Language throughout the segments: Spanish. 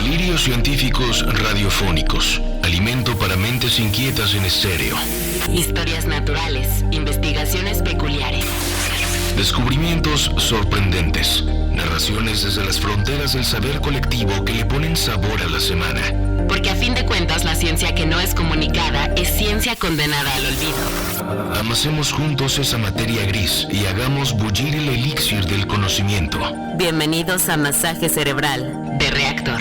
Delirios científicos radiofónicos. Alimento para mentes inquietas en estéreo. Historias naturales, investigaciones peculiares. Descubrimientos sorprendentes. Narraciones desde las fronteras del saber colectivo que le ponen sabor a la semana. Porque a fin de cuentas la ciencia que no es comunicada es ciencia condenada al olvido. Amasemos juntos esa materia gris y hagamos bullir el elixir del conocimiento. Bienvenidos a Masaje Cerebral de Reactor.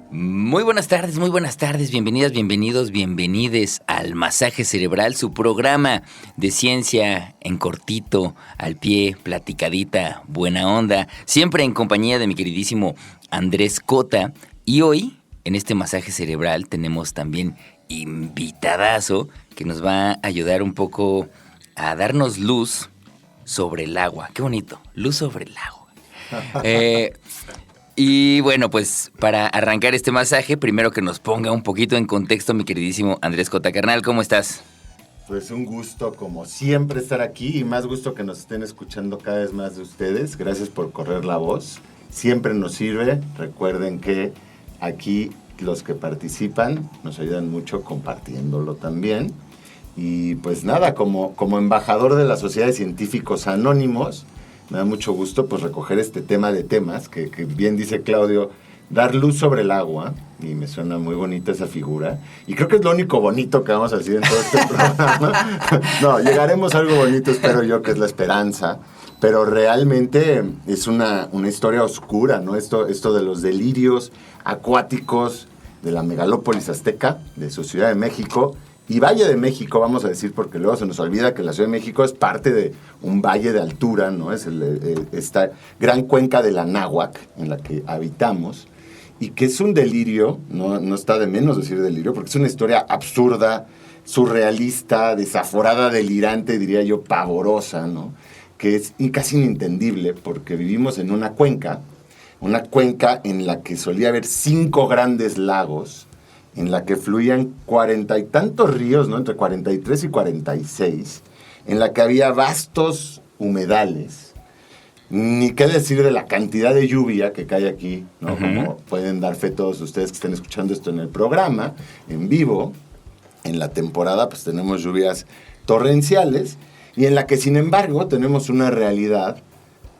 Muy buenas tardes, bienvenidas, bienvenidos, bienvenides al Masaje Cerebral, su programa de ciencia en cortito, al pie, platicadita, buena onda, siempre en compañía de mi queridísimo Andrés Cota. Y hoy, en este Masaje Cerebral, tenemos también invitadazo que nos va a ayudar un poco a darnos luz sobre el agua. Qué bonito, luz sobre el agua. Y bueno, pues para arrancar este masaje, primero que nos ponga un poquito en contexto mi queridísimo Andrés Cota. Carnal, ¿cómo estás? Pues un gusto, como siempre, estar aquí y más gusto que nos estén escuchando cada vez más de ustedes. Gracias por correr la voz. Siempre nos sirve. Recuerden que aquí los que participan nos ayudan mucho compartiéndolo también. Y pues nada, como embajador de la Sociedad de Científicos Anónimos, me da mucho gusto pues recoger este tema de temas, que bien dice Claudio, dar luz sobre el agua, y me suena muy bonita esa figura, y creo que es lo único bonito que vamos a decir en todo este programa. No, llegaremos a algo bonito, espero yo, que es la esperanza, pero realmente es una historia oscura, ¿no? Esto de los delirios acuáticos de la megalópolis azteca, de su Ciudad de México, y Valle de México, vamos a decir, porque luego se nos olvida que la Ciudad de México es parte de un valle de altura, ¿no? Es esta gran cuenca de la Náhuac en la que habitamos, y que es un delirio, no está de menos decir delirio, porque es una historia absurda, surrealista, desaforada, delirante, diría yo, pavorosa, ¿no? Que es casi inentendible, porque vivimos en una cuenca en la que solía haber 5 grandes lagos, en la que fluían 40 y tantos ríos, ¿no? Entre 43 y 46, en la que había vastos humedales. Ni qué decir de la cantidad de lluvia que cae aquí, ¿no? Uh-huh. Como pueden dar fe todos ustedes que estén escuchando esto en el programa, en vivo. En la temporada, pues tenemos lluvias torrenciales, y en la que, sin embargo, tenemos una realidad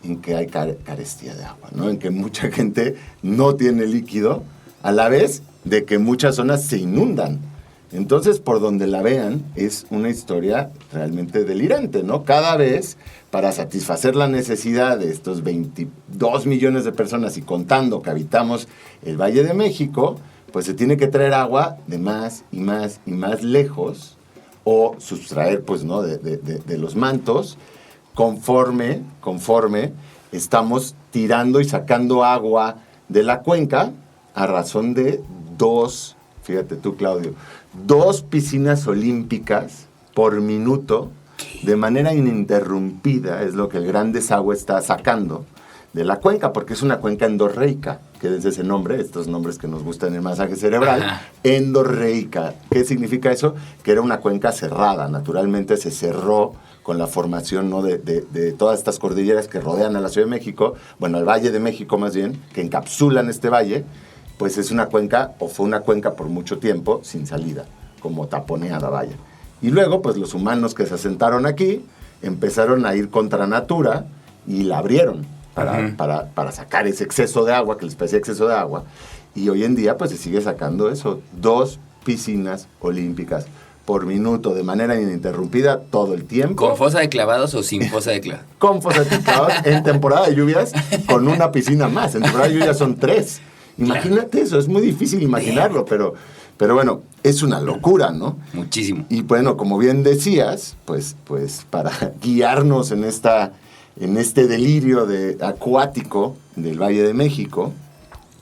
en que hay carestía de agua, ¿no? En que mucha gente no tiene líquido, a la vez de que muchas zonas se inundan. Entonces, por donde la vean, es una historia realmente delirante, ¿no? Cada vez, para satisfacer la necesidad de estos 22 millones de personas y contando que habitamos el Valle de México, pues se tiene que traer agua de más y más y más lejos, o sustraer, pues, ¿no? de los mantos, conforme estamos tirando y sacando agua de la cuenca, a razón de 2 piscinas olímpicas por minuto, de manera ininterrumpida, es lo que el gran desagüe está sacando de la cuenca, porque es una cuenca endorreica. Quédense ese nombre, estos nombres que nos gustan en el masaje cerebral. Ajá. Endorreica. ¿Qué significa eso? Que era una cuenca cerrada. Naturalmente se cerró con la formación, ¿no? de todas estas cordilleras que rodean a la Ciudad de México, bueno, al Valle de México más bien, que encapsulan este valle. Pues es una cuenca, o fue una cuenca por mucho tiempo, sin salida, como taponeada, vaya. Y luego, pues los humanos que se asentaron aquí, empezaron a ir contra natura y la abrieron para sacar ese exceso de agua, que les parecía exceso de agua. Y hoy en día, pues se sigue sacando eso, 2 piscinas olímpicas por minuto, de manera ininterrumpida, todo el tiempo. ¿Con fosa de clavados o sin fosa de clavados? Con fosa de clavados, en temporada de lluvias, con una piscina más. En temporada de lluvias son 3. Imagínate eso, es muy difícil imaginarlo, pero bueno, es una locura, ¿no? Muchísimo. Y bueno, como bien decías, pues para guiarnos en este delirio acuático del Valle de México,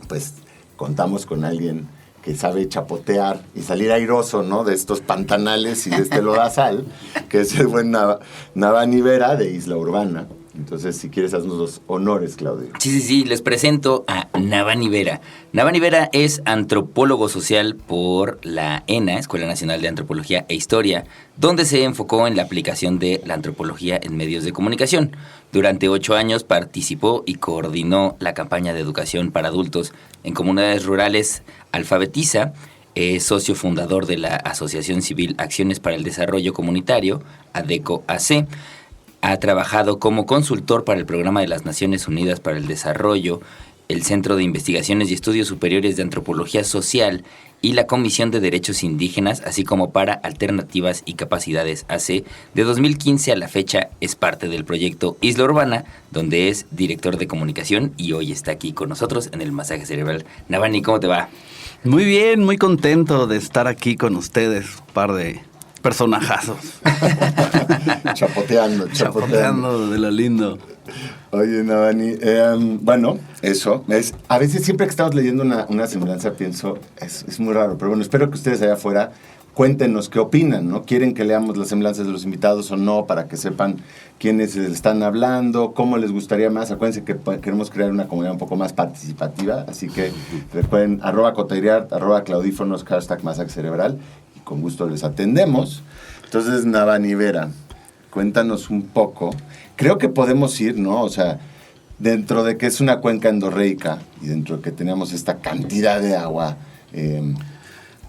pues contamos con alguien que sabe chapotear y salir airoso, ¿no? De estos pantanales y de este lodazal, que es el buen Navani Vera, de Isla Urbana. Entonces, si quieres, haznos los honores, Claudio. Sí, les presento a Navani Vera. Navani Vera es antropólogo social por la ENA, Escuela Nacional de Antropología e Historia, donde se enfocó en la aplicación de la antropología en medios de comunicación. Durante 8 años participó y coordinó la campaña de educación para adultos en comunidades rurales Alfabetiza. Es socio fundador de la Asociación Civil Acciones para el Desarrollo Comunitario, ADECO-AC. Ha trabajado como consultor para el Programa de las Naciones Unidas para el Desarrollo, el Centro de Investigaciones y Estudios Superiores de Antropología Social y la Comisión de Derechos Indígenas, así como para Alternativas y Capacidades AC. De 2015 a la fecha es parte del proyecto Isla Urbana, donde es director de comunicación y hoy está aquí con nosotros en el Masaje Cerebral. Navani, ¿cómo te va? Muy bien, muy contento de estar aquí con ustedes, un par de personajazos. Chapoteando de lo lindo. Oye, Navani, bueno, eso. A veces siempre que estamos leyendo una semblanza pienso, es muy raro, pero bueno, espero que ustedes allá afuera cuéntenos qué opinan, ¿no? ¿Quieren que leamos las semblanzas de los invitados o no? Para que sepan quiénes están hablando, cómo les gustaría más. Acuérdense que queremos crear una comunidad un poco más participativa, así que recuerden, @cotaireart, @claudífonos, #masaje cerebral, y con gusto les atendemos. Entonces, Navani Vera, cuéntanos un poco. Creo que podemos ir, ¿no? O sea, dentro de que es una cuenca endorreica y dentro de que tenemos esta cantidad de agua,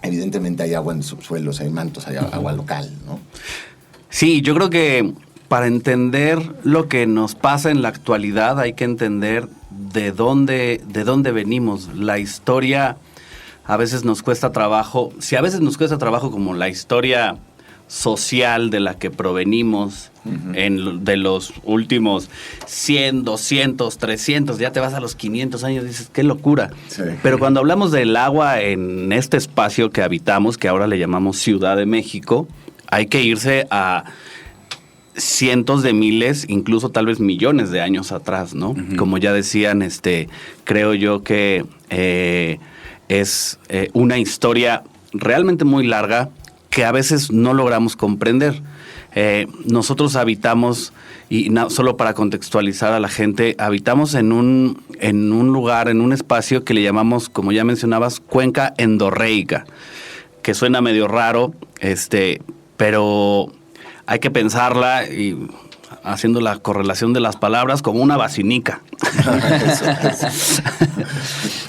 evidentemente hay agua en subsuelos, hay mantos, hay agua local, ¿no? Sí, yo creo que para entender lo que nos pasa en la actualidad hay que entender de dónde venimos. La historia a veces nos cuesta trabajo. Si a veces nos cuesta trabajo como la historia social de la que provenimos de los últimos 100, 200, 300, ya te vas a los 500 años y dices, qué locura. Sí. Pero cuando hablamos del agua en este espacio que habitamos, que ahora le llamamos Ciudad de México, hay que irse a cientos de miles, incluso tal vez millones de años atrás, ¿no? Como ya decían, creo yo que es una historia realmente muy larga que a veces no logramos comprender. Nosotros habitamos, y solo para contextualizar a la gente, habitamos en un lugar, en un espacio que le llamamos, como ya mencionabas, cuenca endorreica, que suena medio raro, pero hay que pensarla, y haciendo la correlación de las palabras, como una basinica.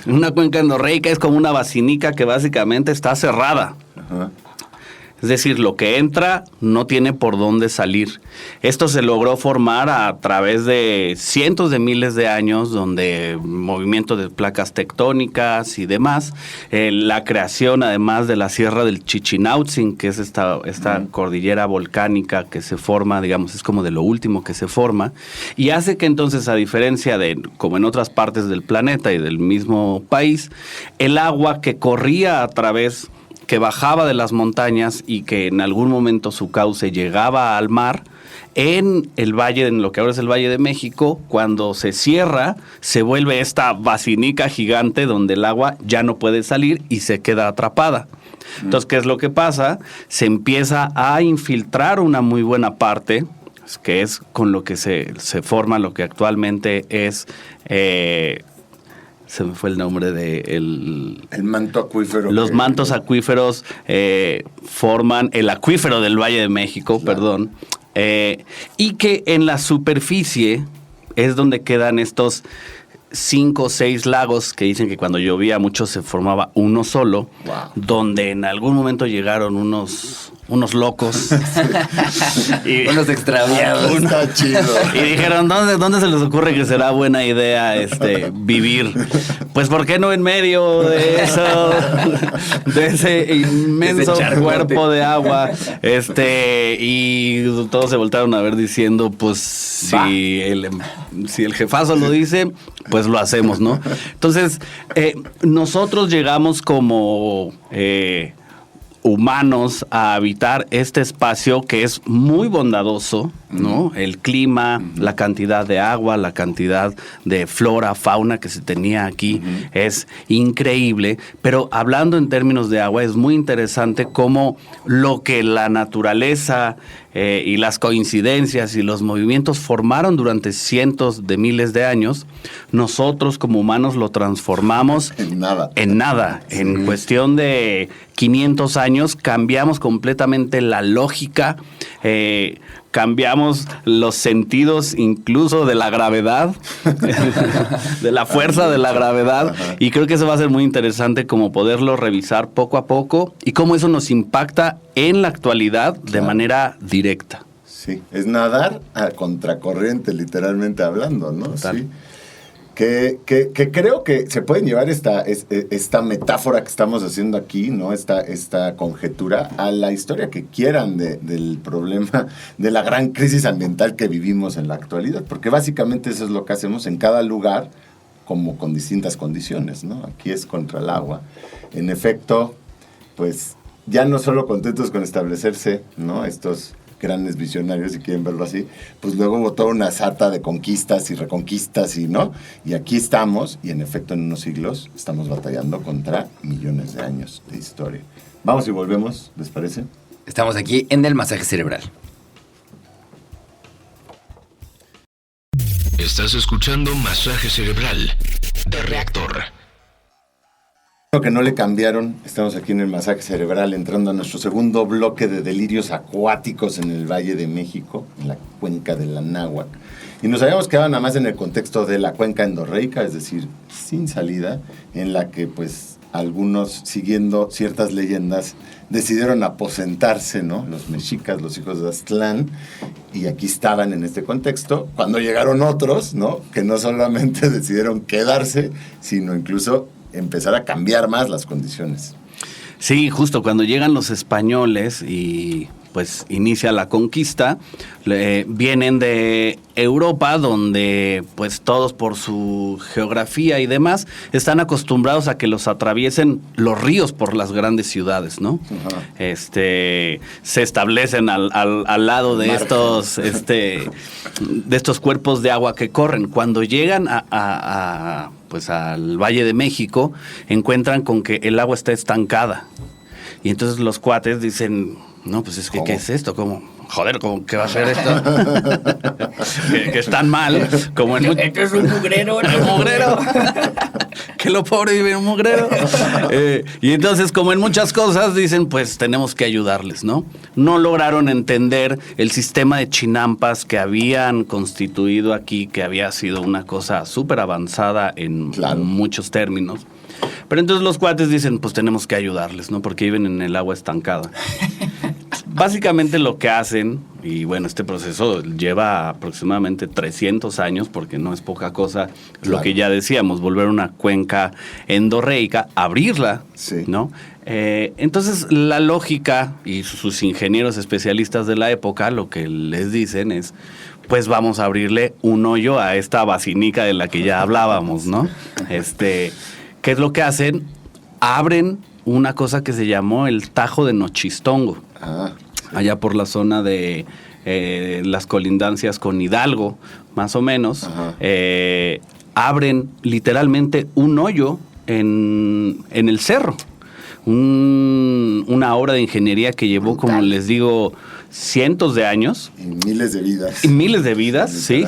Una cuenca endorreica es como una basinica que básicamente está cerrada. Ajá. Es decir, lo que entra no tiene por dónde salir. Esto se logró formar a través de cientos de miles de años, donde movimiento de placas tectónicas y demás, la creación además de la Sierra del Chichinautzin, que es esta cordillera volcánica que se forma, digamos, es como de lo último que se forma, y hace que entonces, a diferencia de como en otras partes del planeta y del mismo país, el agua que corría a través, que bajaba de las montañas y que en algún momento su cauce llegaba al mar, en el valle, en lo que ahora es el Valle de México, cuando se cierra, se vuelve esta basinica gigante donde el agua ya no puede salir y se queda atrapada. Entonces, ¿qué es lo que pasa? Se empieza a infiltrar una muy buena parte, que es con lo que se forma lo que actualmente es... se me fue el nombre de el manto acuífero. Los mantos acuíferos forman el acuífero del Valle de México, claro. Perdón. Y que en la superficie es donde quedan estos 5 o 6 lagos que dicen que cuando llovía mucho se formaba uno solo, wow. Donde en algún momento llegaron unos locos. Y unos extraviados. Está chido. Y dijeron, ¿dónde se les ocurre que será buena idea vivir? Pues, ¿por qué no en medio de eso? De ese inmenso cuerpo de agua. Y todos se voltaron a ver diciendo, pues, si el jefazo lo dice, pues lo hacemos, ¿no? Entonces, nosotros llegamos como... humanos a habitar este espacio que es muy bondadoso, ¿no? El clima, la cantidad de agua, la cantidad de flora, fauna que se tenía aquí es increíble, pero hablando en términos de agua es muy interesante cómo lo que la naturaleza y las coincidencias y los movimientos formaron durante cientos de miles de años, nosotros como humanos lo transformamos En nada. En cuestión de 500 años cambiamos completamente la lógica, cambiamos los sentidos incluso de la gravedad, de la fuerza de la gravedad, y creo que eso va a ser muy interesante como poderlo revisar poco a poco y cómo eso nos impacta en la actualidad de manera directa. Sí, es nadar a contracorriente, literalmente hablando, ¿no? Total. Sí. Que creo que se pueden llevar esta metáfora que estamos haciendo aquí, ¿no? Esta conjetura a la historia que quieran del problema, de la gran crisis ambiental que vivimos en la actualidad, porque básicamente eso es lo que hacemos en cada lugar, como con distintas condiciones, ¿no? Aquí es contra el agua. En efecto, pues ya no solo contentos con establecerse, ¿no? Estos grandes visionarios, si quieren verlo así, pues luego hubo toda una sarta de conquistas y reconquistas, ¿no? Y aquí estamos, y en efecto en unos siglos estamos batallando contra millones de años de historia. Vamos y volvemos, ¿les parece? Estamos aquí en el masaje cerebral. Estás escuchando Masaje Cerebral de Reactor. Que no le cambiaron, estamos aquí en el masaje cerebral entrando a nuestro segundo bloque de delirios acuáticos en el Valle de México, en la cuenca del Anáhuac. Y nos habíamos quedado nada más en el contexto de la cuenca endorreica, es decir, sin salida, en la que pues algunos, siguiendo ciertas leyendas, decidieron aposentarse, ¿no? Los mexicas, los hijos de Aztlán, y aquí estaban en este contexto, cuando llegaron otros, ¿no? Que no solamente decidieron quedarse, sino incluso empezar a cambiar más las condiciones. Sí, justo cuando llegan los españoles y pues inicia la conquista, vienen de Europa, donde pues todos por su geografía y demás están acostumbrados a que los atraviesen los ríos por las grandes ciudades, ¿no? Ajá. Se establecen al lado de estos cuerpos de agua que corren. Cuando llegan pues al Valle de México, encuentran con que el agua está estancada. Y entonces los cuates dicen, no, pues es que, ¿qué es esto? ¿Cómo? Joder, ¿cómo que va a ser esto? que están mal. Como en Esto es un mugrero, ¿no? ¿Un mugrero? Que lo pobre vive en un mugrero. Y entonces, como en muchas cosas, dicen, pues tenemos que ayudarles, ¿no? No lograron entender el sistema de chinampas que habían constituido aquí, que había sido una cosa súper avanzada en muchos términos. Pero entonces los cuates dicen, pues tenemos que ayudarles, ¿no? Porque viven en el agua estancada. Básicamente lo que hacen, y bueno, este proceso lleva aproximadamente 300 años, porque no es poca cosa, lo que ya decíamos, volver una cuenca endorreica, abrirla, sí, ¿no? Entonces la lógica y sus ingenieros especialistas de la época lo que les dicen es, pues vamos a abrirle un hoyo a esta basinica de la que ya hablábamos, ¿no? ¿Qué es lo que hacen? Abren una cosa que se llamó el Tajo de Nochistongo, allá por la zona de las colindancias con Hidalgo, más o menos. Abren literalmente un hoyo en el cerro. Una obra de ingeniería que llevó, como les digo, cientos de años. Y miles de vidas. Y miles de vidas, sí.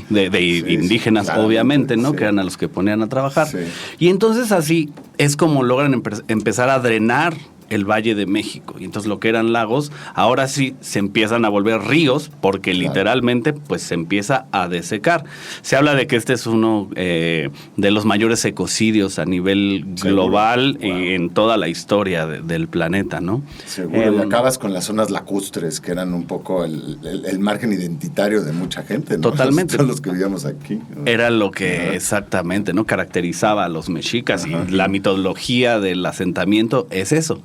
De indígenas, obviamente, ¿no? Sí. Que eran a los que ponían a trabajar. Sí. Y entonces así es como logran empezar a drenar el Valle de México. Y entonces lo que eran lagos, ahora sí se empiezan a volver ríos, porque literalmente pues se empieza a desecar. Se habla de que este es uno de los mayores ecocidios a nivel global y en toda la historia del planeta, ¿no? Seguro, y acabas con las zonas lacustres, que eran un poco el margen identitario de mucha gente, ¿no? Totalmente. Todos los que vivíamos aquí, ¿no? Era lo que exactamente, ¿no? Caracterizaba a los mexicas, y la mitología del asentamiento es eso.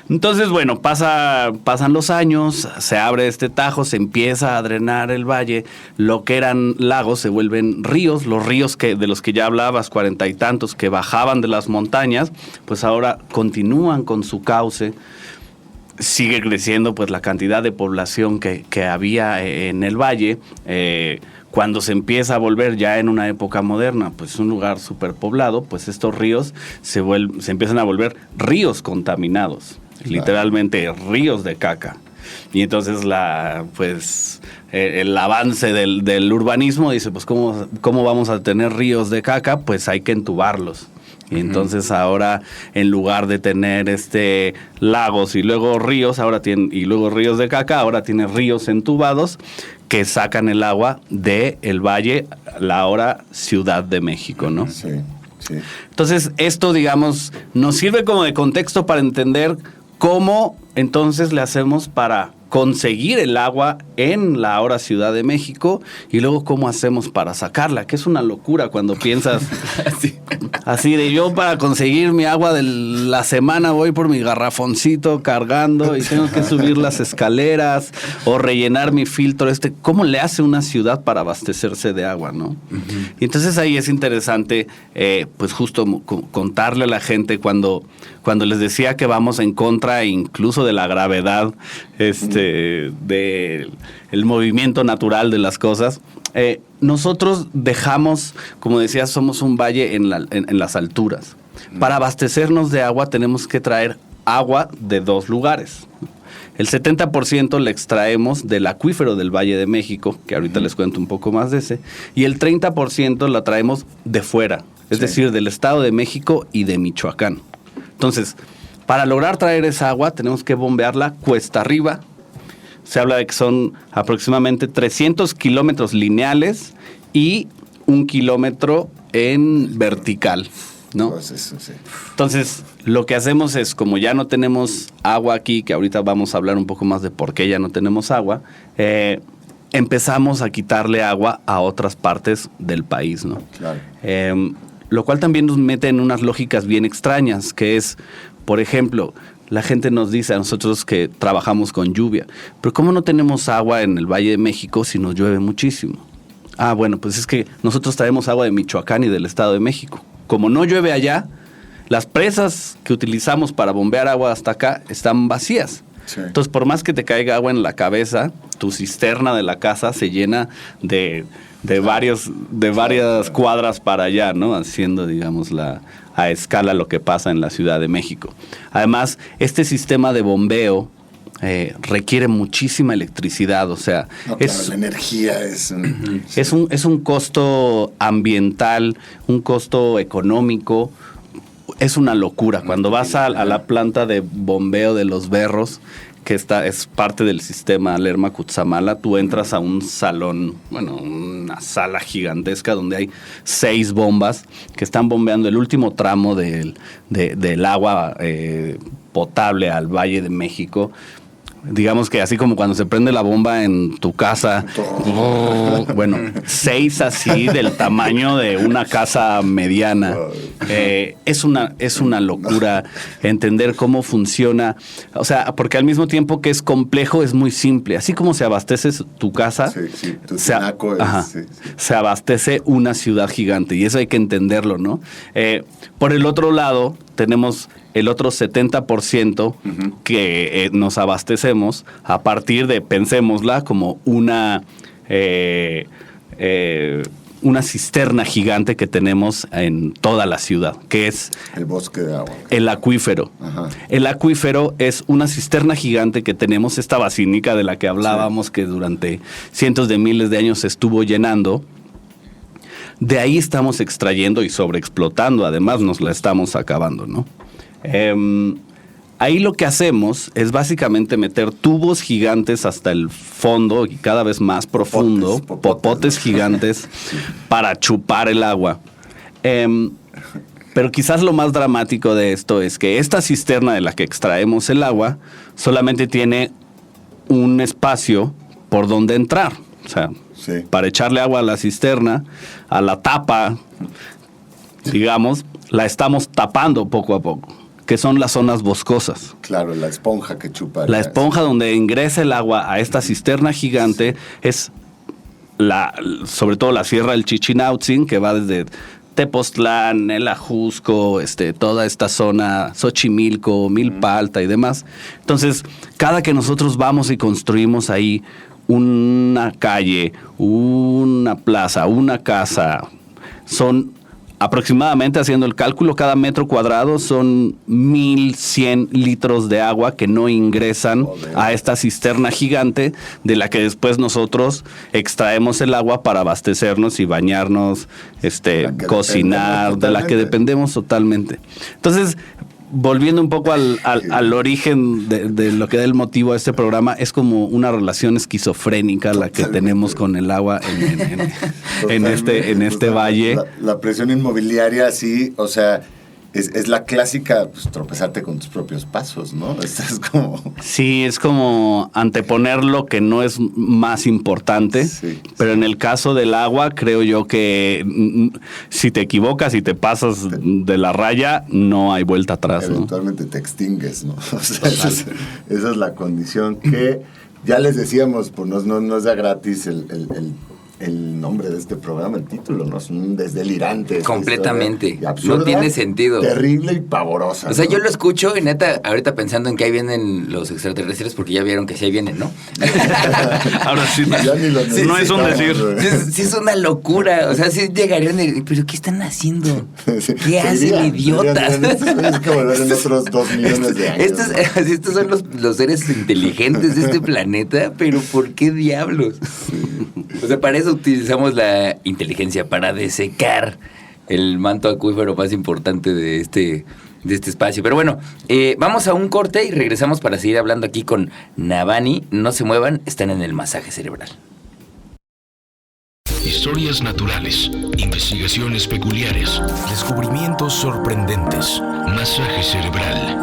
Entonces, bueno, pasan los años, se abre este tajo, se empieza a drenar el valle, lo que eran lagos se vuelven ríos, los ríos de los que ya hablabas, 40 y tantos, que bajaban de las montañas, pues ahora continúan con su cauce. Sigue creciendo pues la cantidad de población que había en el valle. Cuando se empieza a volver ya en una época moderna, pues un lugar superpoblado, pues estos ríos se empiezan a volver ríos contaminados, literalmente ríos de caca. Y entonces el avance del urbanismo dice, pues ¿cómo vamos a tener ríos de caca? Pues hay que entubarlos. Y entonces ahora, en lugar de tener lagos y luego ríos, y luego ríos de caca, ahora tiene ríos entubados que sacan el agua del valle, la ahora Ciudad de México, ¿no? Sí, sí. Entonces, esto, digamos, nos sirve como de contexto para entender cómo entonces le hacemos para conseguir el agua en la ahora Ciudad de México y luego cómo hacemos para sacarla, que es una locura cuando piensas así de yo para conseguir mi agua de la semana voy por mi garrafoncito cargando y tengo que subir las escaleras o rellenar mi filtro. ¿Cómo le hace una ciudad para abastecerse de agua, no? Y entonces ahí es interesante, pues justo contarle a la gente cuando les decía que vamos en contra incluso de la gravedad, del movimiento natural de las cosas. Nosotros dejamos, como decía, somos un valle en las alturas. Para abastecernos de agua tenemos que traer agua de 2 lugares. El 70% le extraemos del acuífero del Valle de México, que ahorita les cuento un poco más de ese, y el 30% la traemos de fuera, es decir, del Estado de México y de Michoacán. Entonces, para lograr traer esa agua tenemos que bombearla cuesta arriba. Se habla de que son aproximadamente 300 kilómetros lineales y 1 kilómetro en vertical, ¿no? Pues eso, sí. Entonces, lo que hacemos es, como ya no tenemos agua aquí, que ahorita vamos a hablar un poco más de por qué ya no tenemos agua, empezamos a quitarle agua a otras partes del país, ¿no? Claro. Lo cual también nos mete en unas lógicas bien extrañas, que es, por ejemplo, la gente nos dice a nosotros que trabajamos con lluvia, pero ¿cómo no tenemos agua en el Valle de México si nos llueve muchísimo? Ah, bueno, pues es que nosotros traemos agua de Michoacán y del Estado de México. Como no llueve allá, las presas que utilizamos para bombear agua hasta acá están vacías. Sí. Entonces, por más que te caiga agua en la cabeza, tu cisterna de la casa se llena de varias cuadras para allá, ¿no? Haciendo, digamos, a escala lo que pasa en la Ciudad de México. Además, este sistema de bombeo requiere muchísima electricidad, o sea, la energía es un costo ambiental, un costo económico. Es una locura. Cuando vas a la planta de bombeo de Los Berros, que es parte del sistema Lerma Cutzamala, tú entras a un salón, una sala gigantesca donde hay 6 bombas que están bombeando el último tramo del agua potable al Valle de México. Digamos que así como cuando se prende la bomba en tu casa, 6 así del tamaño de una casa mediana. Es una locura entender cómo funciona. O sea, porque al mismo tiempo que es complejo, es muy simple. Así como se abastece tu casa, se abastece una ciudad gigante. Y eso hay que entenderlo, ¿no? Por el otro lado, tenemos el otro 70% que nos abastecemos a partir de, pensémosla, como una cisterna gigante que tenemos en toda la ciudad, que es el bosque de agua. El acuífero. Ajá. El acuífero es una cisterna gigante que tenemos, esta basílica de la que hablábamos, que durante cientos de miles de años se estuvo llenando. De ahí estamos extrayendo y sobreexplotando, además nos la estamos acabando, ¿no? Ahí lo que hacemos es básicamente meter tubos gigantes hasta el fondo y cada vez más profundo, popotes gigantes para chupar el agua. Pero quizás lo más dramático de esto es que esta cisterna de la que extraemos el agua solamente tiene un espacio por donde entrar. O sea, para echarle agua a la cisterna, a la tapa, digamos, la estamos tapando poco a poco, que son las zonas boscosas. Claro, la esponja que chupa. La esponja donde ingresa el agua a esta cisterna gigante es sobre todo la Sierra del Chichinautzin, que va desde Tepoztlán, el Ajusco, toda esta zona, Xochimilco, Milpa Alta y demás. Entonces, cada que nosotros vamos y construimos ahí una calle, una plaza, una casa, son aproximadamente, haciendo el cálculo, cada metro cuadrado son 1,100 litros de agua que no ingresan a esta cisterna gigante, de la que después nosotros extraemos el agua para abastecernos y bañarnos, cocinar, de la que dependemos totalmente. Entonces, volviendo un poco al origen de lo que da el motivo a este programa, es como una relación esquizofrénica la que tenemos con el agua en este valle. La presión inmobiliaria, sí, o sea, es la clásica, pues, tropezarte con tus propios pasos, ¿no? Es como... Sí, es como anteponer lo que no es más importante, pero en el caso del agua, creo yo que si te equivocas y te pasas de la raya, no hay vuelta atrás, ¿no? Eventualmente te extingues, ¿no? O sea, esa es la condición que ya les decíamos, pues no es de gratis el nombre de este programa, el título, ¿no? Es un desdelirante. Completamente. Absurda, no tiene sentido. Terrible y pavorosa. O sea, ¿no? yo lo escucho y neta, ahorita pensando en que ahí vienen los extraterrestres, porque ya vieron que sí ahí vienen, ¿no? Ahora sí, Ya ni lo no es un decir. Sí, es una locura. O sea, sí llegarían y... ¿Pero qué están haciendo? ¿Qué hacen, idiotas? Es que volver en otros 2 millones de años. Estos son los seres inteligentes de este planeta, pero ¿por qué diablos? O sea, para eso utilizamos la inteligencia, para desecar el manto acuífero más importante de este espacio. Pero bueno, vamos a un corte y regresamos para seguir hablando aquí con Navani. No se muevan, están en el masaje cerebral. Historias naturales, investigaciones peculiares, descubrimientos sorprendentes, masaje cerebral.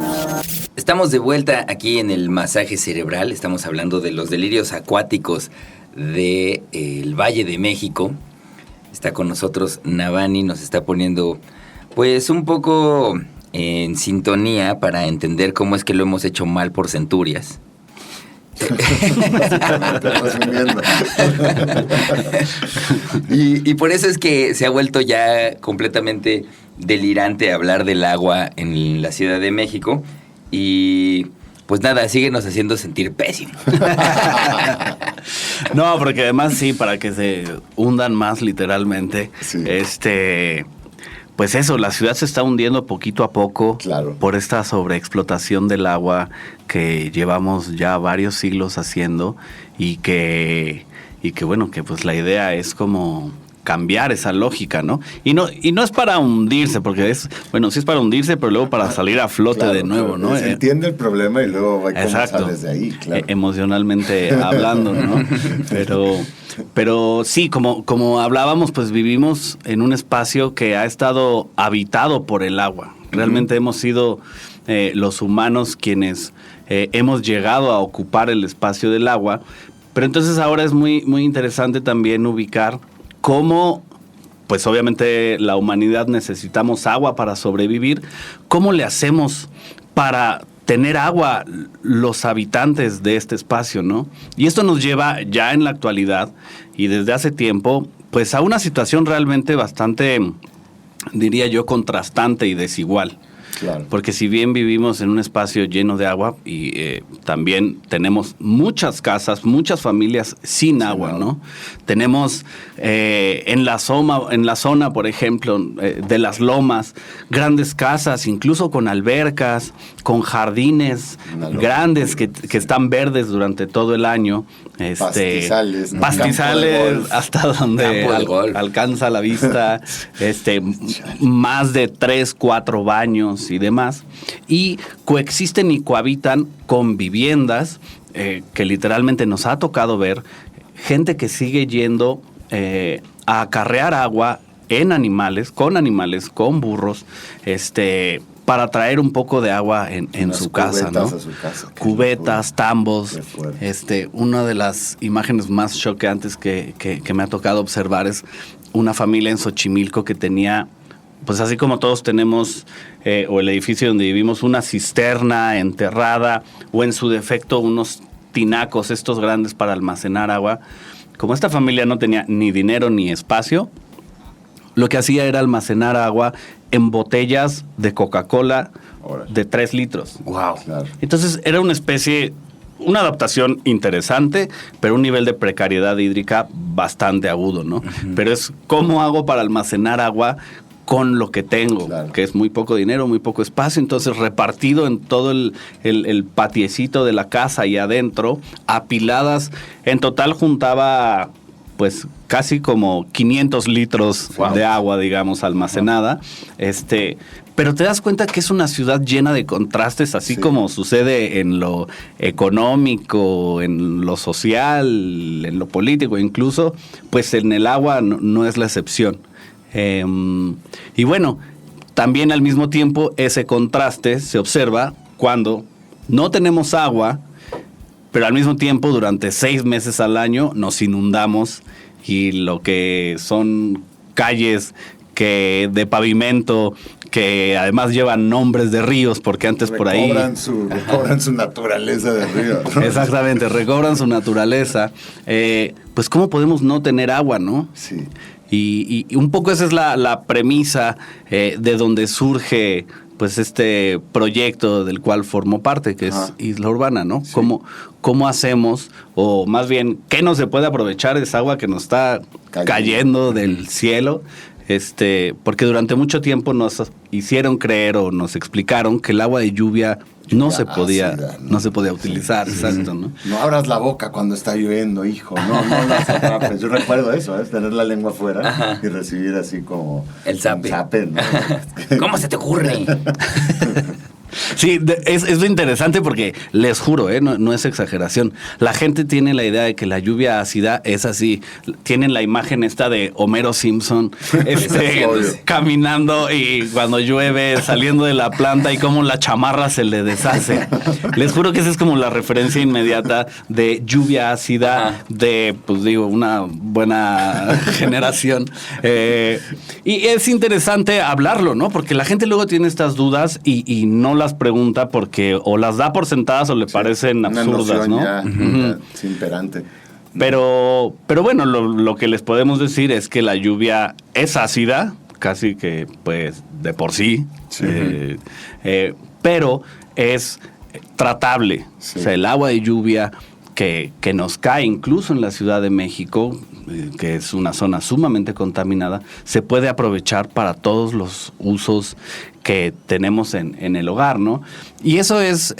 Estamos de vuelta aquí en el masaje cerebral. Estamos hablando de los delirios acuáticos del Valle de México. Está con nosotros Navani, nos está poniendo pues un poco en sintonía para entender cómo es que lo hemos hecho mal por centurias. y por eso es que se ha vuelto ya completamente delirante hablar del agua en la Ciudad de México. Y pues nada, síguenos haciendo sentir pésimo. No, porque además sí, para que se hundan más literalmente, Sí. Pues eso, la ciudad se está hundiendo poquito a poco, Claro. por esta sobreexplotación del agua que llevamos ya varios siglos haciendo y que bueno, que pues la idea es como cambiar esa lógica, ¿no? Y no es para hundirse, porque sí es para hundirse, pero luego para salir a flote de nuevo, ¿no? Se entiende el problema y luego va cómo sales de ahí, claro. Emocionalmente hablando, ¿no? Pero sí, como hablábamos, pues vivimos en un espacio que ha estado habitado por el agua. Realmente hemos sido los humanos quienes hemos llegado a ocupar el espacio del agua. Pero entonces ahora es muy, muy interesante también ubicar cómo, pues obviamente la humanidad necesitamos agua para sobrevivir. ¿Cómo le hacemos para tener agua los habitantes de este espacio, ¿no? Y esto nos lleva ya en la actualidad y desde hace tiempo, pues a una situación realmente bastante, diría yo, contrastante y desigual. Claro. Porque si bien vivimos en un espacio lleno de agua y también tenemos muchas casas, muchas familias sin agua, ¿no? Tenemos en la zona, por ejemplo, de las lomas, grandes casas, incluso con albercas, con jardines grandes que están verdes durante todo el año. Pastizales, ¿no? Pastizales hasta donde alcanza la vista, más de 3, 4 baños y demás, y coexisten y cohabitan con viviendas que literalmente nos ha tocado ver, gente que sigue yendo a acarrear agua en animales, con burros, para traer un poco de agua en su casa, ¿no? Cubetas, tambos. Una de las imágenes más choqueantes que me ha tocado observar es una familia en Xochimilco que tenía, pues así como todos tenemos, o el edificio donde vivimos, una cisterna enterrada, o en su defecto unos tinacos estos grandes para almacenar agua. Como esta familia no tenía ni dinero ni espacio, lo que hacía era almacenar agua en botellas de Coca-Cola de 3 litros. Wow. Claro. Entonces era una adaptación interesante, pero un nivel de precariedad hídrica bastante agudo, ¿no? Uh-huh. Pero es cómo hago para almacenar agua con lo que tengo, Claro. que es muy poco dinero, muy poco espacio, entonces repartido en todo el patiecito de la casa y adentro, apiladas, en total juntaba pues casi como 500 litros Wow. de agua, digamos, almacenada, pero te das cuenta que es una ciudad llena de contrastes, así Sí. como sucede en lo económico, en lo social, en lo político incluso, pues en el agua no es la excepción. Y bueno, también al mismo tiempo ese contraste se observa cuando no tenemos agua, pero al mismo tiempo durante 6 meses al año nos inundamos y lo que son calles de pavimento que además llevan nombres de ríos porque antes por ahí... Recobran su naturaleza de río, ¿no? Exactamente, recobran su naturaleza. Pues ¿cómo podemos no tener agua, no? Sí. Y un poco esa es la premisa de donde surge pues este proyecto del cual formó parte, que es Isla Urbana, ¿no? Sí. ¿Cómo hacemos, o más bien, qué no se puede aprovechar de esa agua que nos está cayendo del cielo? Porque durante mucho tiempo nos hicieron creer o nos explicaron que el agua de lluvia no se podía ácida, no se podía utilizar, exacto, ¿no? No abras la boca cuando está lloviendo, hijo. No las atrapes. Yo recuerdo eso, tener la lengua afuera y recibir así como... El zape. un zape, ¿no? ¿Cómo se te ocurre? Sí, es lo interesante porque les juro, no es exageración. La gente tiene la idea de que la lluvia ácida es así. Tienen la imagen esta de Homero Simpson caminando y cuando llueve saliendo de la planta y cómo la chamarra se le deshace. Les juro que esa es como la referencia inmediata de lluvia ácida de, pues digo, una buena generación. Y es interesante hablarlo, ¿no? Porque la gente luego tiene estas dudas y no las pregunta porque o las da por sentadas o le parecen absurdas, ¿no? Ya, imperante. Pero bueno, lo que les podemos decir es que la lluvia es ácida, casi que pues de por sí, pero es tratable. Sí. O sea, el agua de lluvia que nos cae incluso en la Ciudad de México, que es una zona sumamente contaminada, se puede aprovechar para todos los usos que tenemos en el hogar, ¿no? Y eso es,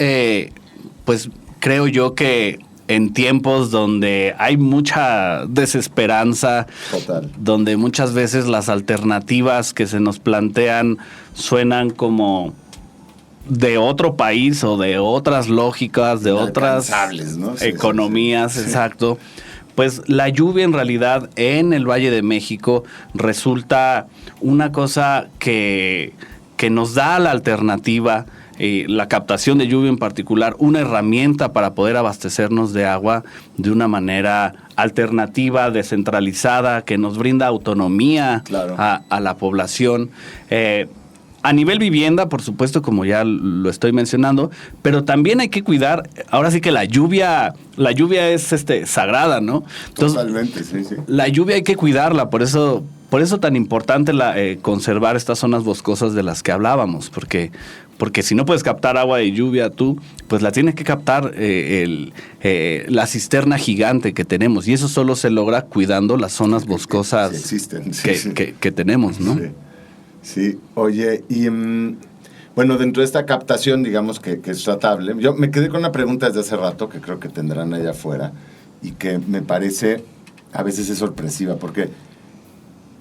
pues creo yo que en tiempos donde hay mucha desesperanza, Total. donde muchas veces las alternativas que se nos plantean suenan como de otro país o de otras lógicas, de otras Inalcanzables, ¿no? Sí, economías, sí. exacto. Pues la lluvia en realidad en el Valle de México resulta una cosa que nos da la alternativa, la captación de lluvia en particular, una herramienta para poder abastecernos de agua de una manera alternativa, descentralizada, que nos brinda autonomía Claro. a la población. A nivel vivienda, por supuesto, como ya lo estoy mencionando, pero también hay que cuidar, ahora sí que la lluvia es sagrada, ¿no? Entonces, Totalmente, sí. la lluvia hay que cuidarla, por eso tan importante conservar estas zonas boscosas de las que hablábamos, porque si no puedes captar agua de lluvia tú, pues la tienes que captar la cisterna gigante que tenemos, y eso solo se logra cuidando las zonas boscosas Sí existen, que tenemos, ¿no? Sí. Sí, oye, y bueno, dentro de esta captación, digamos que es tratable, yo me quedé con una pregunta desde hace rato que creo que tendrán allá afuera y que me parece, a veces es sorpresiva, porque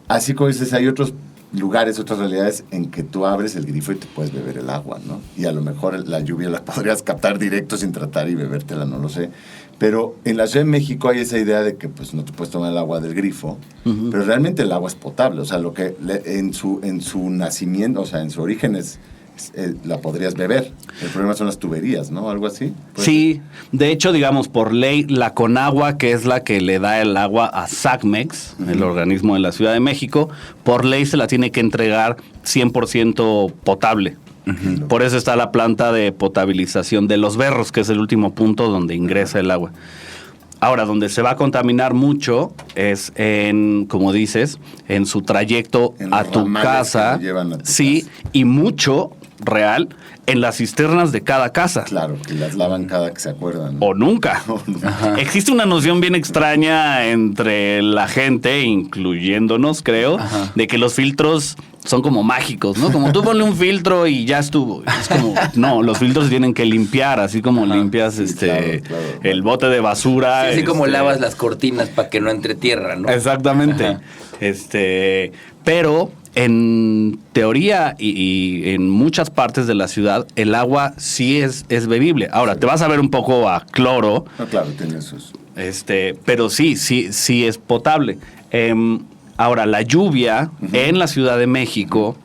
así como dices, hay otros lugares, otras realidades en que tú abres el grifo y te puedes beber el agua, ¿no? Y a lo mejor la lluvia la podrías captar directo sin tratar y bebértela, no lo sé. Pero en la Ciudad de México hay esa idea de que pues no te puedes tomar el agua del grifo, pero realmente el agua es potable, o sea, lo que en su nacimiento, o sea, en su origen la podrías beber. El problema son las tuberías, ¿no? Algo así. Sí, de hecho, digamos, por ley, la Conagua, que es la que le da el agua a SACMEX, el organismo de la Ciudad de México, por ley se la tiene que entregar 100% potable. Por eso está la planta de potabilización de Los Berros, que es el último punto donde ingresa el agua. Ahora, donde se va a contaminar mucho es como dices, en su trayecto En a los tu ramales casa. que lo llevan a tu sí, casa. y mucho real en las cisternas de cada casa. Claro, que las lavan cada que se acuerdan. O nunca. Existe una noción bien extraña entre la gente, incluyéndonos, creo, de que los filtros son como mágicos, ¿no? Como tú ponle un filtro y ya estuvo. Es como, no, los filtros se tienen que limpiar, así como limpias sí, claro. el bote de basura. Sí, así como lavas las cortinas para que no entre tierra, ¿no? Exactamente. Pero en teoría y en muchas partes de la ciudad, el agua sí es bebible. Ahora, te vas a ver un poco a cloro. No, claro, tiene sus... Pero sí es potable. Ahora, la lluvia en la Ciudad de México,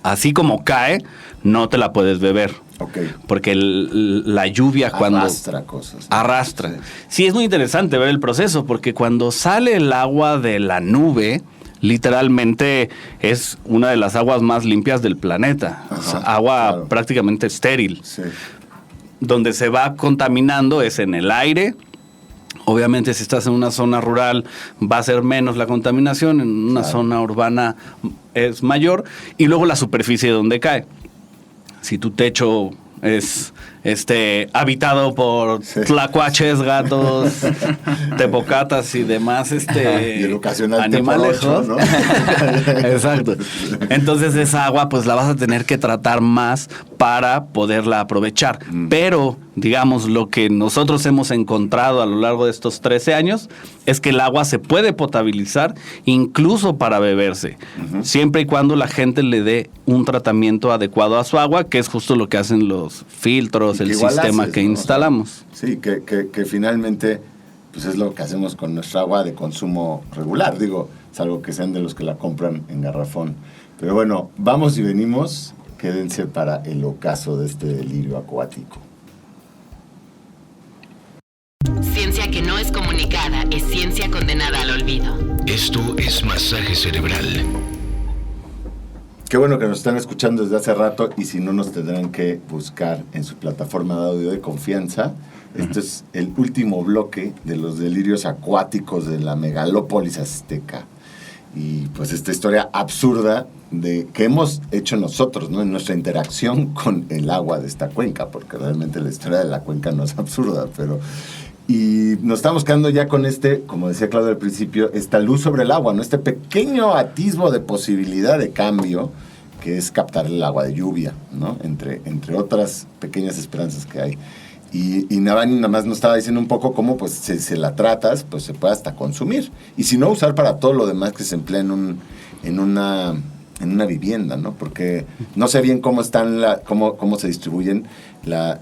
así como cae, no te la puedes beber. Okay. Porque la lluvia cuando... Arrastra cosas, ¿no? Arrastra. Sí, es muy interesante ver el proceso, porque cuando sale el agua de la nube, literalmente es una de las aguas más limpias del planeta. Ajá, o sea, agua claro. prácticamente estéril. Sí. Donde se va contaminando es en el aire. Obviamente, si estás en una zona rural, va a ser menos la contaminación. En una zona urbana es mayor. Y luego la superficie donde cae. Si tu techo es habitado por tlacuaches, gatos, tepocatas y demás y el ocasional animales, tepo 8, ¿no? Exacto. Entonces esa agua pues la vas a tener que tratar más para poderla aprovechar. Pero, digamos, lo que nosotros hemos encontrado a lo largo de estos 13 años es que el agua se puede potabilizar incluso para beberse, siempre y cuando la gente le dé un tratamiento adecuado a su agua, que es justo lo que hacen los filtros, el sistema que instalamos. Sí, que finalmente pues es lo que hacemos con nuestra agua de consumo regular. Digo, salvo que sean de los que la compran en garrafón. Pero bueno, vamos y venimos. Quédense para el ocaso de este delirio acuático. Ciencia que no es comunicada es ciencia condenada al olvido. Esto es Masaje Cerebral. Qué bueno que nos están escuchando desde hace rato y si no nos tendrán que buscar en su plataforma de audio de confianza. Este es el último bloque de los delirios acuáticos de la megalópolis azteca. Y pues esta historia absurda que hemos hecho nosotros, ¿no? En nuestra interacción con el agua de esta cuenca, porque realmente la historia de la cuenca no es absurda, pero... Y nos estamos quedando ya con como decía Claudio al principio, esta luz sobre el agua, ¿no? Este pequeño atisbo de posibilidad de cambio que es captar el agua de lluvia, ¿no? Entre otras pequeñas esperanzas que hay. Y Navani nada más nos estaba diciendo un poco cómo, pues, si se la tratas, pues se puede hasta consumir. Y si no, usar para todo lo demás que se emplea en una vivienda, ¿no? Porque no sé bien cómo se distribuyen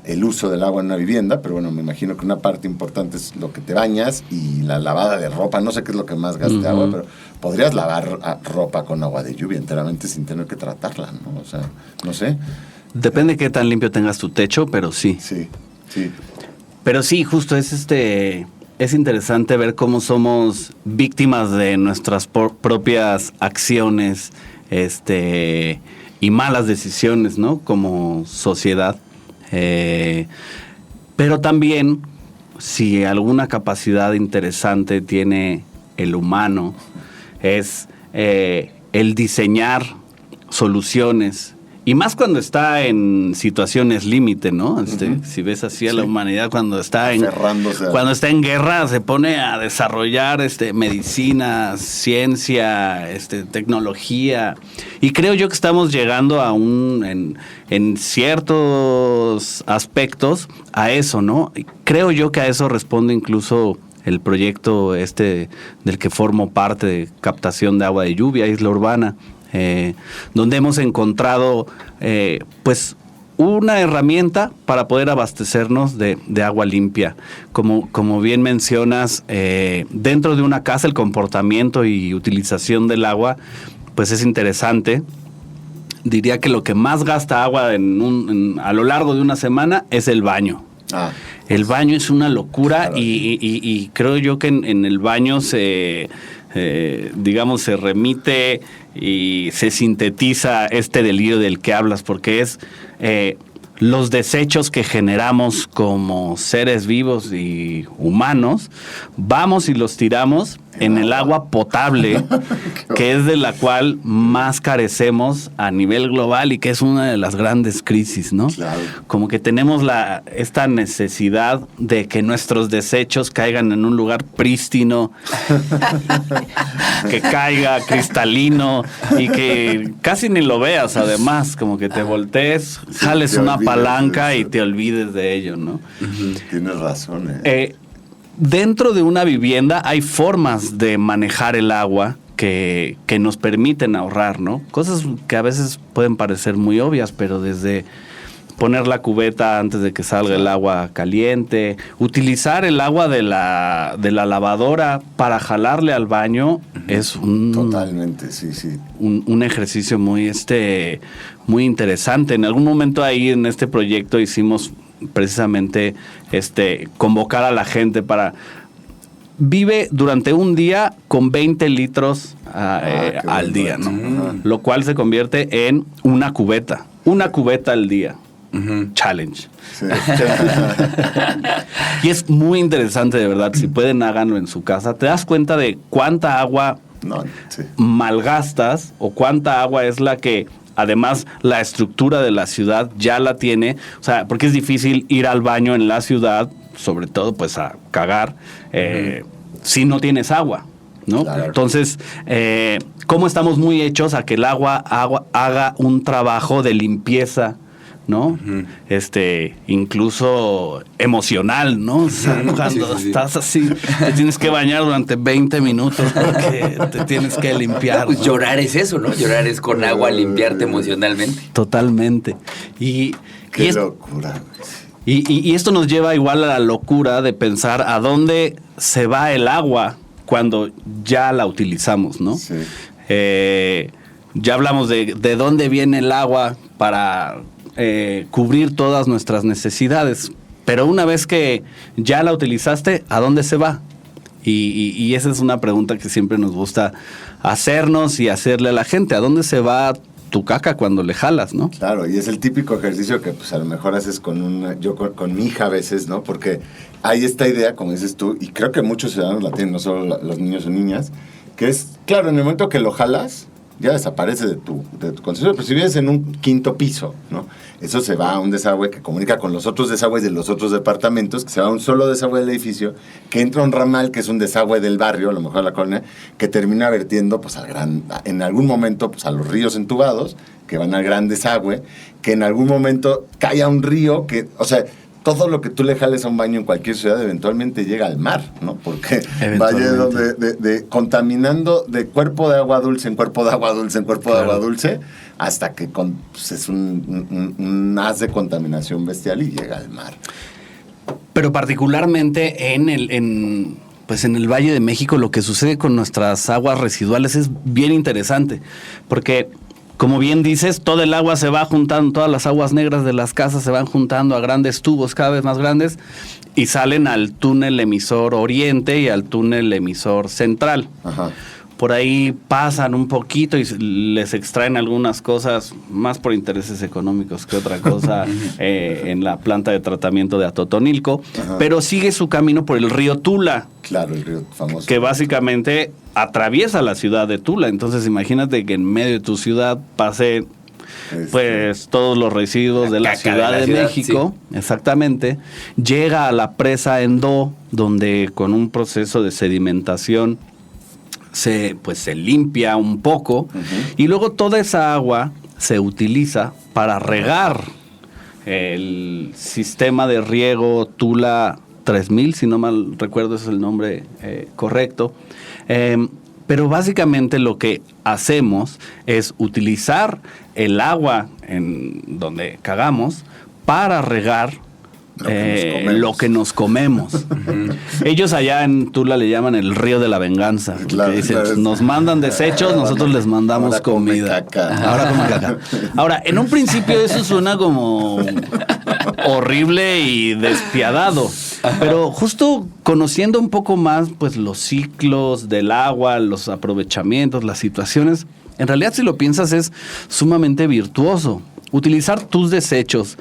el uso del agua en una vivienda, pero bueno, me imagino que una parte importante es lo que te bañas y la lavada de ropa. No sé qué es lo que más gaste agua, pero podrías lavar ropa con agua de lluvia enteramente sin tener que tratarla, ¿no? O sea, no sé. Depende de qué tan limpio tengas tu techo, pero sí. Sí. Pero sí, justo es interesante ver cómo somos víctimas de nuestras propias acciones, y malas decisiones, ¿no? Como sociedad. Pero también, si alguna capacidad interesante tiene el humano, es el diseñar soluciones. Y más cuando está en situaciones límite, ¿no? Si ves así a la humanidad cuando está en guerra, se pone a desarrollar medicina, ciencia, tecnología. Y creo yo que estamos llegando a en ciertos aspectos a eso, ¿no? Creo yo que a eso responde incluso el proyecto del que formo parte, de captación de agua de lluvia, Isla Urbana. Donde hemos encontrado pues una herramienta para poder abastecernos de agua limpia. Como bien mencionas, dentro de una casa el comportamiento y utilización del agua pues es interesante. Diría que lo que más gasta agua a lo largo de una semana es el baño. El baño es una locura, claro. y creo yo que en el baño se remite y se sintetiza este delirio del que hablas, porque es los desechos que generamos como seres vivos y humanos, vamos y los tiramos en el agua potable, que es de la cual más carecemos a nivel global y que es una de las grandes crisis, ¿no? Claro. Como que tenemos esta necesidad de que nuestros desechos caigan en un lugar prístino, que caiga cristalino y que casi ni lo veas, además, como que te voltees, jales te una olvides palanca de y eso. te olvides de ello, ¿no? Tienes razón, Dentro de una vivienda hay formas de manejar el agua que nos permiten ahorrar, ¿no? Cosas que a veces pueden parecer muy obvias, pero desde poner la cubeta antes de que salga el agua caliente, utilizar el agua de la lavadora para jalarle al baño, es Totalmente, sí. un ejercicio muy interesante. En algún momento ahí en este proyecto hicimos precisamente convocar a la gente para vive durante un día con 20 litros al día, ¿no? Ajá. Lo cual se convierte en una cubeta al día. Challenge. Sí. Y es muy interesante, de verdad. Si pueden, háganlo en su casa. Te das cuenta de cuánta agua No, sí. malgastas o cuánta agua es la que además la estructura de la ciudad ya la tiene. O sea, porque es difícil ir al baño en la ciudad, sobre todo pues a cagar, si no tienes agua, ¿no? Claro. Entonces, ¿cómo estamos muy hechos a que el agua haga un trabajo de limpieza, ¿no? Incluso emocional, ¿no? O sea, cuando estás así, te tienes que bañar durante 20 minutos porque te tienes que limpiar, Pues ¿no? llorar es eso, ¿no? Llorar es con agua limpiarte emocionalmente. Totalmente. Qué locura. Y esto nos lleva igual a la locura de pensar a dónde se va el agua cuando ya la utilizamos, ¿no? Sí. Ya hablamos de dónde viene el agua para cubrir todas nuestras necesidades, pero una vez que ya la utilizaste, ¿a dónde se va? Y esa es una pregunta que siempre nos gusta hacernos y hacerle a la gente. ¿A dónde se va tu caca cuando le jalas, no? Claro, y es el típico ejercicio que pues a lo mejor haces con mi hija a veces, ¿no? Porque hay esta idea, como dices tú, y creo que muchos ciudadanos la tienen, no solo los niños o niñas, que es, claro, en el momento que lo jalas, ya desaparece de tu concesión. Pero si vives en un quinto piso, ¿no? Eso se va a un desagüe que comunica con los otros desagües de los otros departamentos, que se va a un solo desagüe del edificio, que entra a un ramal, que es un desagüe del barrio, a lo mejor de la colonia, que termina vertiendo pues en algún momento pues a los ríos entubados, que van al gran desagüe, que en algún momento cae a un río, que, o sea, todo lo que tú le jales a un baño en cualquier ciudad eventualmente llega al mar, ¿no? Porque vaya contaminando de cuerpo de agua dulce en cuerpo de agua dulce en cuerpo de agua dulce, hasta que pues es un haz de contaminación bestial y llega al mar. Pero particularmente en el Valle de México, lo que sucede con nuestras aguas residuales es bien interesante, porque como bien dices, todo el agua se va juntando, todas las aguas negras de las casas se van juntando a grandes tubos cada vez más grandes y salen al túnel emisor oriente y al túnel emisor central. Ajá. Por ahí pasan un poquito y les extraen algunas cosas, más por intereses económicos que otra cosa, en la planta de tratamiento de Atotonilco, pero sigue su camino por el río Tula. Claro, el río famoso. Que básicamente atraviesa la ciudad de Tula. Entonces imagínate que en medio de tu ciudad pase pues todos los residuos de la Ciudad de México, sí. Exactamente, llega a la presa Endó, donde con un proceso de sedimentación se limpia un poco, y luego toda esa agua se utiliza para regar el sistema de riego Tula 3000, si no mal recuerdo es el nombre correcto. Pero básicamente lo que hacemos es utilizar el agua en donde cagamos para regar lo que nos comemos. Ellos allá en Tula le llaman el río de la venganza. Claro, dicen, nos mandan desechos, nosotros les mandamos ahora comida. Ahora come caca. Ahora, en un principio eso suena como horrible y despiadado. Pero justo conociendo un poco más pues los ciclos del agua, los aprovechamientos, las situaciones, en realidad si lo piensas es sumamente virtuoso. utilizar tus desechos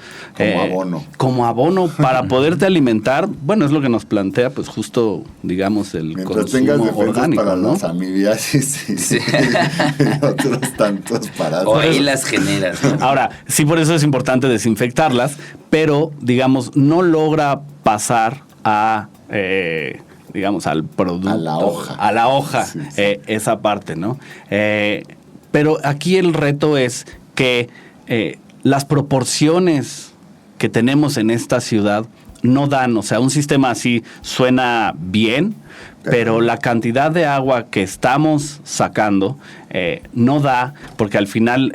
como abono para poderte alimentar, bueno, es lo que nos plantea, pues justo, digamos, el mientras consumo tengas defensas orgánico, para ¿no? las amibiasis y otros tantos parásitos. O ahí las generas, ¿no? Ahora, sí, por eso es importante desinfectarlas, pero, digamos, no logra pasar a, digamos, al producto. A la hoja, Sí. esa parte, ¿no? Pero aquí el reto es que las proporciones que tenemos en esta ciudad no dan, o sea, un sistema así suena bien, pero la cantidad de agua que estamos sacando no da, porque al final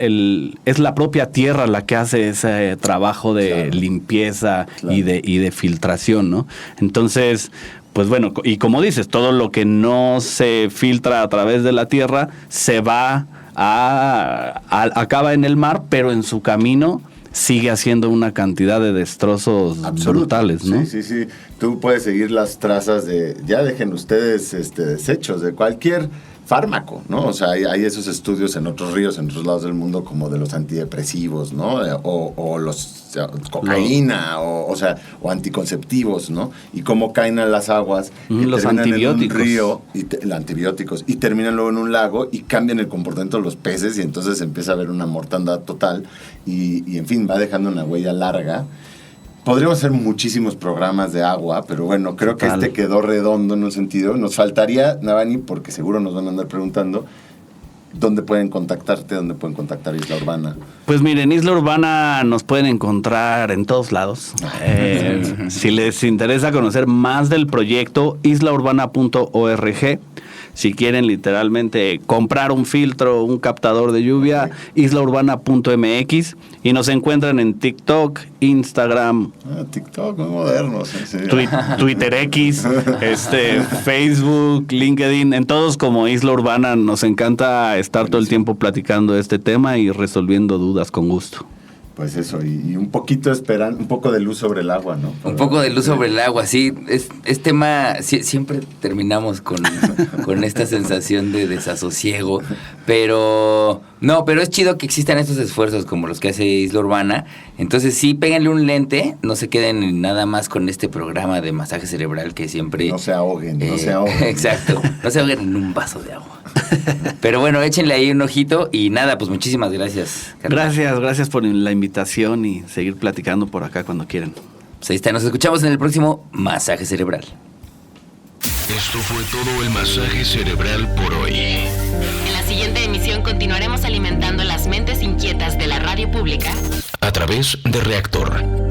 es la propia tierra la que hace ese trabajo de limpieza y de filtración, ¿no? Entonces, pues bueno, y como dices, todo lo que no se filtra a través de la tierra se va acaba en el mar, pero en su camino sigue haciendo una cantidad de destrozos brutales, ¿no? Sí. Tú puedes seguir las trazas ya dejen ustedes desechos de cualquier fármaco, ¿no? O sea, hay esos estudios en otros ríos, en otros lados del mundo, como de los antidepresivos, ¿no? O los cocaína, o anticonceptivos, ¿no? Y cómo caen a las aguas, los antibióticos. En un río, antibióticos, y terminan luego en un lago y cambian el comportamiento de los peces y entonces empieza a haber una mortandad total y en fin, va dejando una huella larga. Podríamos hacer muchísimos programas de agua, pero bueno, creo que este quedó redondo en un sentido. Nos faltaría, Navani, porque seguro nos van a andar preguntando, ¿dónde pueden contactarte? ¿Dónde pueden contactar Isla Urbana? Pues miren, Isla Urbana nos pueden encontrar en todos lados. Si les interesa conocer más del proyecto, islaurbana.org. Si quieren literalmente comprar un filtro, un captador de lluvia, islaurbana.mx, y nos encuentran en TikTok, Instagram, TikTok, muy modernos. Sí. Twitter X, Facebook, LinkedIn, en todos como Isla Urbana. Nos encanta estar todo el tiempo platicando de este tema y resolviendo dudas con gusto. Pues eso, y un poquito un poco de luz sobre el agua, ¿no? Un poco de luz sobre el agua, sí. Es tema, siempre terminamos con esta sensación de desasosiego, pero es chido que existan estos esfuerzos como los que hace Isla Urbana. Entonces sí, péguenle un lente, no se queden nada más con este programa de masaje cerebral que siempre... No se ahoguen. Exacto, no se ahoguen en un vaso de agua. Pero bueno, échenle ahí un ojito y nada, pues muchísimas gracias, carnal. Gracias por la invitación y seguir platicando por acá cuando quieran. Pues ahí está, nos escuchamos en el próximo Masaje Cerebral. Esto fue todo el masaje cerebral por hoy. En la siguiente emisión continuaremos alimentando las mentes inquietas de la radio pública A través de Reactor